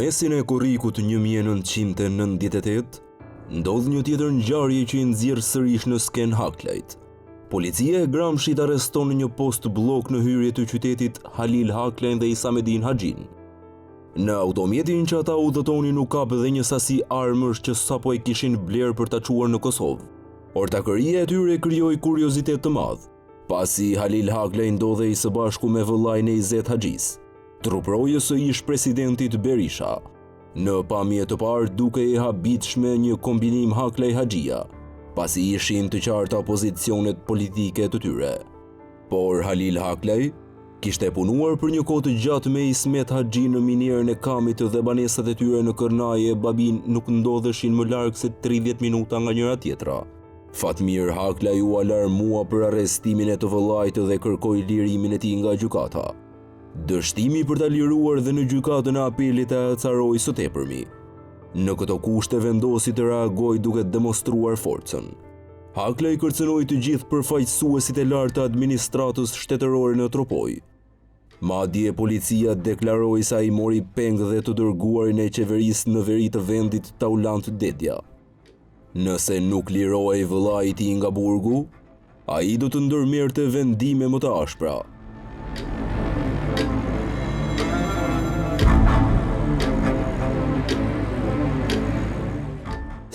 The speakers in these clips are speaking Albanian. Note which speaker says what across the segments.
Speaker 1: mesin e korrikut 1998, ndodh një tjetër ngjarje që i nxjerr sërish në sken Haklajt. Policia e Gramshit arreston në një post blok në hyrje të qytetit Halil Haklajn dhe Isamedin Haxhin. Në automjetin që ata udhëtonin nuk kap dhe një sasi armësh që sapo e kishin bler për ta çuar në Kosovë. Ortakëria e tyre krijoi kuriozitet të madh, pasi Halil Haklajn ndodhej së bashku me vëllain e Izet Haxhis, truprojës së ish presidentit Berisha. Në pamje të parë duke e habitshme një kombinim Haklaj-Haxhia, pasi ishin të qarta pozicionet politike të tyre. Por Halil Haklaj kishte punuar për një kohë të gjatë me Ismet Haxhin në minierën e Kamit dhe banesat e tyre në Kërnaje e Babin nuk ndodheshin më larg se 30 minuta nga njëra tjetra. Fatmir Haklaj u alarmua për arrestimin e të vëllait dhe kërkoi lirimin e tij nga gjykata. Dështimi për ta liruar dhe në gjykatën e apelit e acaroi së tepërmi. Në këto kushte vendosi të reagojë duke demonstruar forcën. Haklaj kërcënoi të gjithë përfaqësuesit e lartë të administratës shtetërore në Tropoj. Madje policia deklaroi se ai mori peng dhe të dërguarin e qeverisë në veri të vendit Taulant Dedja. Nëse nuk lirohej vëllai i tij nga burgu, ai do të ndërmerrte vendime më të ashpra.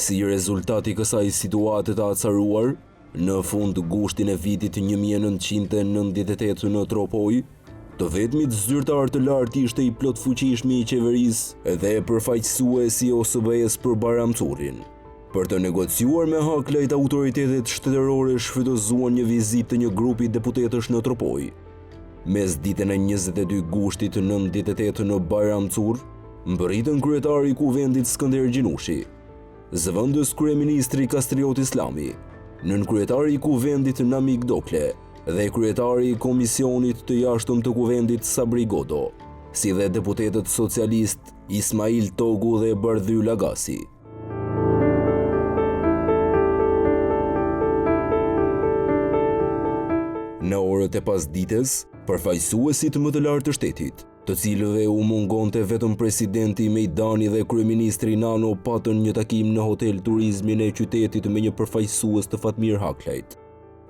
Speaker 1: Si rezultat i kësaj situate të acaruar, në fund gushtin e vitit 1998 në Tropoj, të vetmit zyrtar të lartë ishte i plot fuqishëm i qeverisë dhe përfaqësuesi i OSBE-s për Bayram Currin. Për të negociuar me Haklajt, autoritetet shtetërore shfrytëzuan një vizitë të një grupi deputetësh në Tropoj. Mes ditën e 22 gushtit 98 në Bayram Curr, mbërritën kryetari i kuvendit Skënder Gjinushi, zëvendës kryeministri Kastriot Islami, nënkryetari i kuvendit Namik Dokle dhe kryetari i komisionit të jashtëm të kuvendit Sabri Godo, si dhe deputetët socialist Ismail Togu dhe Bardhy Lagasi. Në orët e pasdites, përfaqësuesit më të lartë të shtetit, të cilëve u mungonte vetëm presidenti Mejdani dhe kryeministri Nano, patën një takim në hotel turizmin e qytetit me një përfaqësues të Fatmir Haklajt.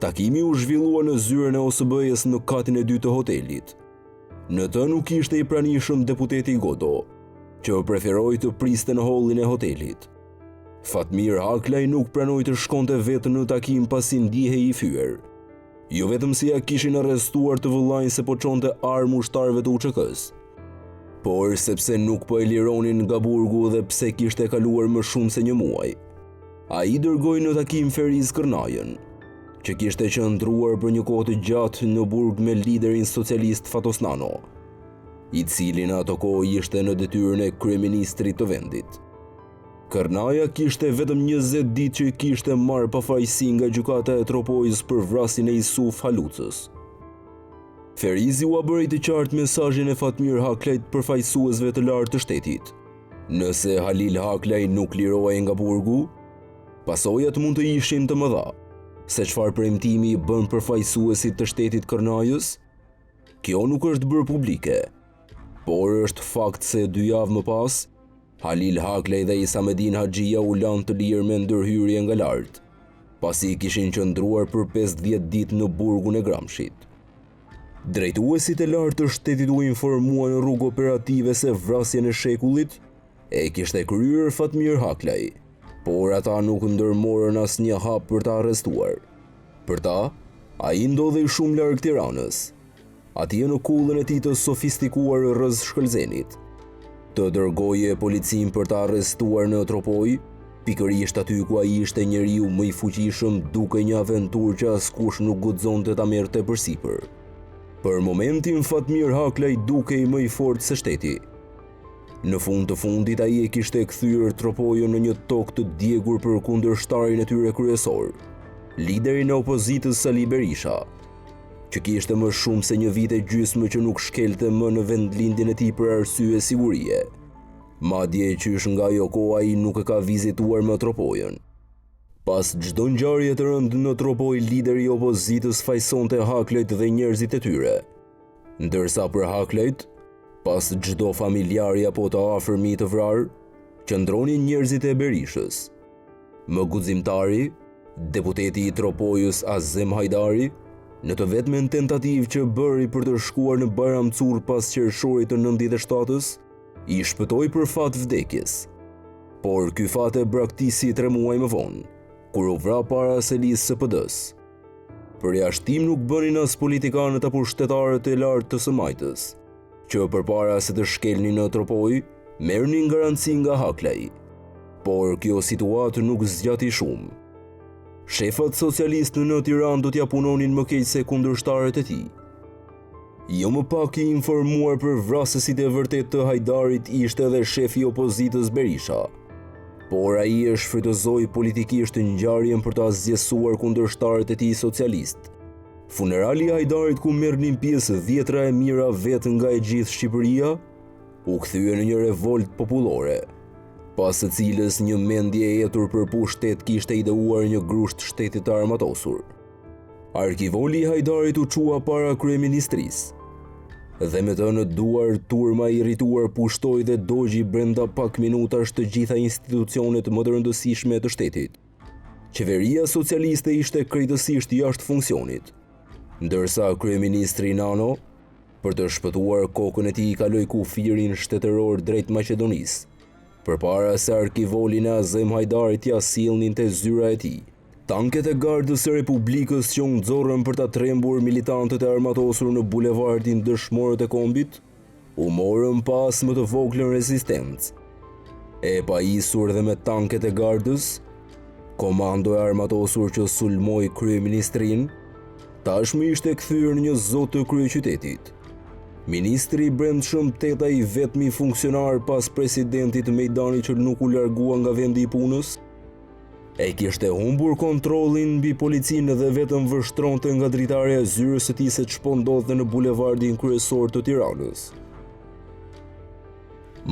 Speaker 1: Takimi u zhvillua në zyrën e OSBE-s në katin e 2 të hotelit. Në të nuk ishte i pranishëm deputeti Godo, që preferoi të priste në hollin e hotelit. Fatmir Haklaj nuk pranoi të shkonte vetë në takim pasi ndihej i fyer. Jo vetëm se ja kishin arrestuar të vëllain se po çonte armë ushtarëve të UÇK-s, por sepse nuk po e lironin nga burgu dhe pse kishte kaluar më shumë se një muaj. Ai dërgoi në takim Feriz Kërnajën, që kishte qëndruar për një kohë të gjatë në burg me liderin socialist Fatos Nano, i cili në ato kohë ishte në detyrën e kryeministrit të vendit. Kërnaja kishte vetëm 20 ditë që kishte marrë pafajësi nga gjykata e Tropojës për vrasjen e Isuf Halucës. Ferizi u bëri të qartë mesazhin e Fatmir Haklajt përfaqësuesve të lartë të shtetit. Nëse Halil Haklaj nuk lirohej nga burgu, pasojat mund të ishin të mëdha. Se çfarë premtimi i bën përfaqësuesit të shtetit Kërnajës, kjo nuk është bërë publike, por është fakt se 2 javë më pas, Halil Haklaj dhe Isamedin Haxhia u lanë të lirë me ndërhyrje nga lart, pasi kishin qëndruar për 50 ditë në burgun e Gramshit. Drejtuesit e lartë të shtetit u informuan në rrugë operative se vrasjen e shekullit e kishte kryer Fatmir Haklaj, por ata nuk ndërmorën asnjë hap për ta arrestuar. Për ta, ai ndodhej shumë larg Tiranës, atje në kullën e tij të sofistikuar rreth Shkëlzenit. Të dërgoje policin për ta arrestuar në Tropoj, pikërisht aty ku ai ishte njeriu më i fuqishëm, duke një aventurë që askush nuk guxonte ta merrte përsipër. Për momentin Fatmir Haklaj dukej më i fortë se shteti. Në fund të fundit ai e kishte kthyer Tropojën në një tokë të djegur për kundërshtarin e tyre kryesor, liderin e opozitës Sali Berisha, që kishte më shumë se një vit e gjysmë që nuk shkelte më në vendlindjen e tij për arsye sigurie. Madje qysh nga ajo kohë ai nuk e ka vizituar më Tropojën. Pas çdo ngjarje të rëndë në Tropoj, lideri i opozitës fajsonte Haklajt dhe njerëzit e tyre. Ndërsa për Haklajt, Pas çdo familjari apo të afërmi të vrarë, qëndronin njerëzit e Berishës. Më guximtari, deputeti i Tropojës Azem Hajdari, në të vetmen tentativë që bëri për të shkuar në Bajramcur pas qershorit të 97-s, i shpëtoi për fat vdekjes. Por ky fat e braktisi 3 muaj më vonë, kur u vra para selisë së PD-s. Përjashtim nuk bënin as politikanët apo shtetarët e lartë të së-majtës, që përpara se të shkelnin në Tropoj, merrnin garanci nga Haklaj. Por kjo situatë nuk zgjati shumë. Shefat socialistë në Tiranë do t'ja punonin më keq se kundërshtarët e tij. Jo më pak i informuar për vrasësit e vërtet të Hajdarit ishte edhe shefi i opozitës Berisha. Por ai e shfrytëzoi politikisht ngjarjen për të asgjësuar kundërshtarët e tij socialist. Funerali i Hajdarit ku merrnin pjesë 10 e mira vetë nga e gjithë Shqipëria, u kthye në një revolt popullore, pas së cilës një mendje e etur për pushtet kishte ideuar një grusht shtetit të armatosur. Arkivoli i Hajdarit u çua para kryeministrisë, dhe me të në duar turma i irrituar pushtoi dhe dogji brenda pak minutash të gjitha institucionet më të rëndësishme të shtetit. Qeveria socialiste ishte krejtësisht jashtë funksionit, ndërsa kryeministri Nano, për të shpëtuar kokën e tij, kaloi kufirin shtetëror drejt Maqedonisë, përpara se arkivolin e Azem Hajdarit t'ia sillnin te zyra e tij. Tanket e Gardës së Republikës që u nxorrën për ta trembur militantët e armatosur në bulevardin Dëshmorët e Kombit, u morën pas më të voglën rezistencë. E pajisur dhe me tanket e Gardës, komando e armatosur që sulmoi kryeministrin, tashmë ishte kthyer në një zot të kryeqytetit. Ministri i Brendshëm Teta, i vetmi funksionar pas presidentit Mejdani që nuk u largua nga vendi i punës, e kishte humbur kontrollin mbi policinë dhe vetëm vështronte nga dritarja e zyrës së tij se ç'po ndodhte në bulevardin kryesor të Tiranës.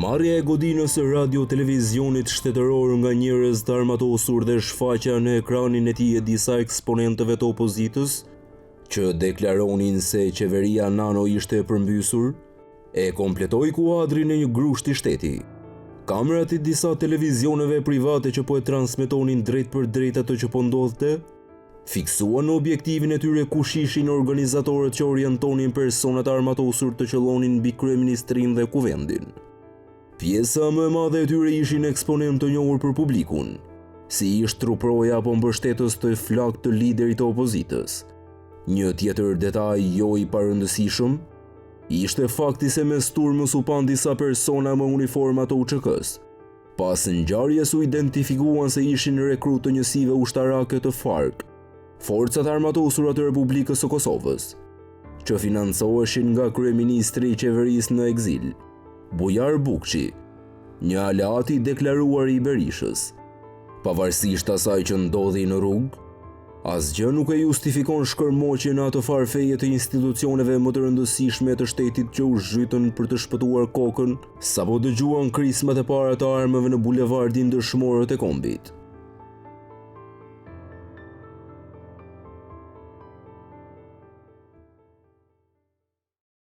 Speaker 1: Marrja e godinës së radio-televizionit shtetëror nga njerëz të armatosur dhe shfaqja në ekranin e tij e disa eksponentëve të opozitës, që deklaronin se qeveria Nano ishte e përmbysur, e kompletoi kuadrin e një grushti shteti. Kamerat e disa televizioneve private që po e transmetonin drejt për drejt ato që po ndodhte, fiksuan në objektivin e tyre kush ishin organizatorët që orientonin personat armatosur të qëllonin mbi kryeministrin dhe kuvendin. Pjesa më e madhe e tyre ishin eksponentë të njohur për publikun, si ish truproja apo mbështetës të flak të liderit të opozitës. Një tjetër detaj jo i parëndësishëm ishte fakti se mes turmës u pan disa persona me uniforma të UÇK-s. Pas ngjarjes u identifikuan se ishin rekrutë të njësive ushtarake të FARC, forcat armatosura të Republikës së Kosovës, që financoheshin nga kryeministri i qeverisë në ekzil, Bujar Bukçi, një aleat i deklaruar i Berishës. Pavarësisht asaj që ndodhi në rrugë, asgjë nuk e justifikon shkërmoqjen në atë farfeje të institucioneve më të rëndësishme të shtetit që u zhytën për të shpëtuar kokën sapo dëgjuan krismat e para të armëve në bulevardin Dëshmorët e Kombit.